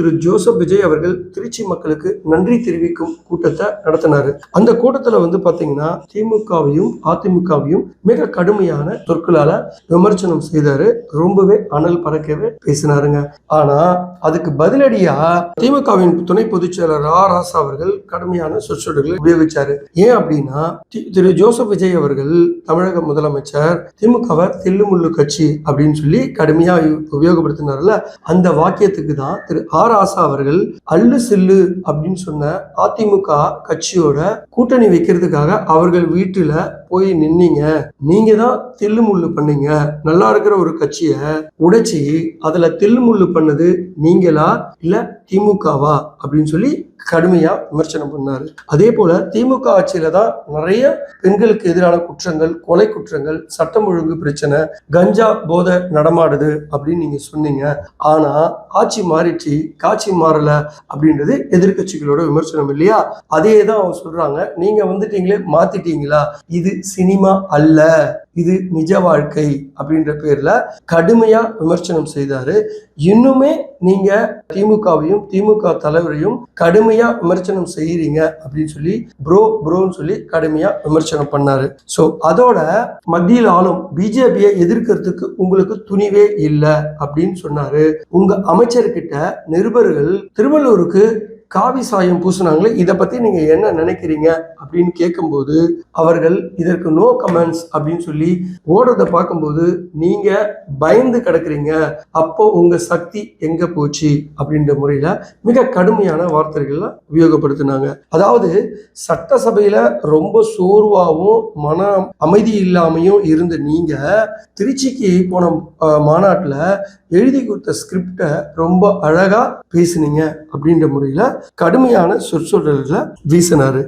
திரு Joseph Vijay அவர்கள் திருச்சி மக்களுக்கு நன்றி தெரிவிக்கும் கூட்டத்தை நடத்தினாரு. அந்த கூட்டத்துல பாத்தீங்கன்னா திமுகவையும் அதிமுகவையும் மிக கடுமையான சொற்களால விமர்சனம் செய்தாரு. ரொம்பவே அனல் பறக்கவே பேசினாருங்க. ஆனா அதுக்கு பதிலடியா திமுகவின் துணை பொதுச் செயலர் ராசா அவர்கள் கடுமையான சொற்சொடர்களை உபயோகிச்சாரு. ஏன் அப்படின்னா திரு ஜோசப் விஜய் அவர்கள் தமிழக முதலமைச்சர் திமுகவை தில்லுமுள்ளு கட்சி அப்படின்னு சொல்லி கடுமையா உபயோகப்படுத்தினார்ல, அந்த வாக்கியத்துக்கு தான் திரு ராசா அவர்கள் அல்லு சில்லு அப்படின்னு சொன்ன அதிமுக கட்சியோட கூட்டணி வைக்கிறதுக்காக அவர்கள் வீட்டுல போய் நின்னீங்க, நீங்க தான் தில்லுமுள்ளு பண்ணீங்க, நல்லா இருக்கிற ஒரு கட்சிய உடைச்சி அதுல தில்லுமுள்ளு பண்ணது நீங்களா இல்ல திமுகவா அப்படின்னு சொல்லி கடுமையா விமர்சனம் பண்ணாரு. அதே போல திமுக ஆட்சியில தான் நிறைய பெண்களுக்கு எதிரான குற்றங்கள், கொலை குற்றங்கள், சட்டம் ஒழுங்கு பிரச்சனை, கஞ்சா போதை நடமாடுது அப்படின்னு நீங்க சொன்னீங்க. ஆனா ஆட்சி மாறிச்சு, காட்சி மாறல அப்படின்றது எதிர்கட்சிகளோட விமர்சனம் இல்லையா? அதே தான் அவங்க சொல்றாங்க, நீங்க வந்துட்டீங்களே மாத்திட்டீங்களா, இது சினிமா அல்ல, இது நிஜ வாழ்க்கை அப்படின்ற பேர்ல கடுமையா விமர்சனம் செய்தாரு. இன்னுமே நீங்க திமுகவையும் திமுக தலைவரையும் கடுமையா விமர்சனம் செய்யறீங்க அப்படின்னு சொல்லி ப்ரோன்னு சொல்லி கடுமையா விமர்சனம் பண்ணாரு. சோ அதோட மத்தியில் ஆளும் பிஜேபியை எதிர்க்கிறதுக்கு உங்களுக்கு துணிவே இல்லை அப்படின்னு சொன்னாரு. உங்க அமைச்சர்கிட்ட நிருபர்கள் திருவள்ளூருக்கு காவி சாயம் பூசினாங்களே, இதை பத்தி நீங்க என்ன நினைக்கிறீங்க அப்படின்னு கேட்கும்போது அவர்கள் இதற்கு நோ கமெண்ட்ஸ் அப்படின்னு சொல்லி ஓடுறத பார்க்கும்போது நீங்க பயந்து கிடக்குறீங்க, அப்போ உங்க சக்தி எங்க போச்சு அப்படின்ற முறையில மிக கடுமையான வார்த்தைகள்ல உபயோகப்படுத்தினாங்க. அதாவது சட்டசபையில ரொம்ப சோர்வாகவும் மன அமைதி இல்லாமையும் இருந்த நீங்க திருச்சிக்கு போன மாநாட்டுல எழுதி கொடுத்த ஸ்கிரிப்டை ரொம்ப அழகா பேசுனீங்க அப்படின்ற முறையில கடுமையான சொற்சொடர்களை வீசினாரு.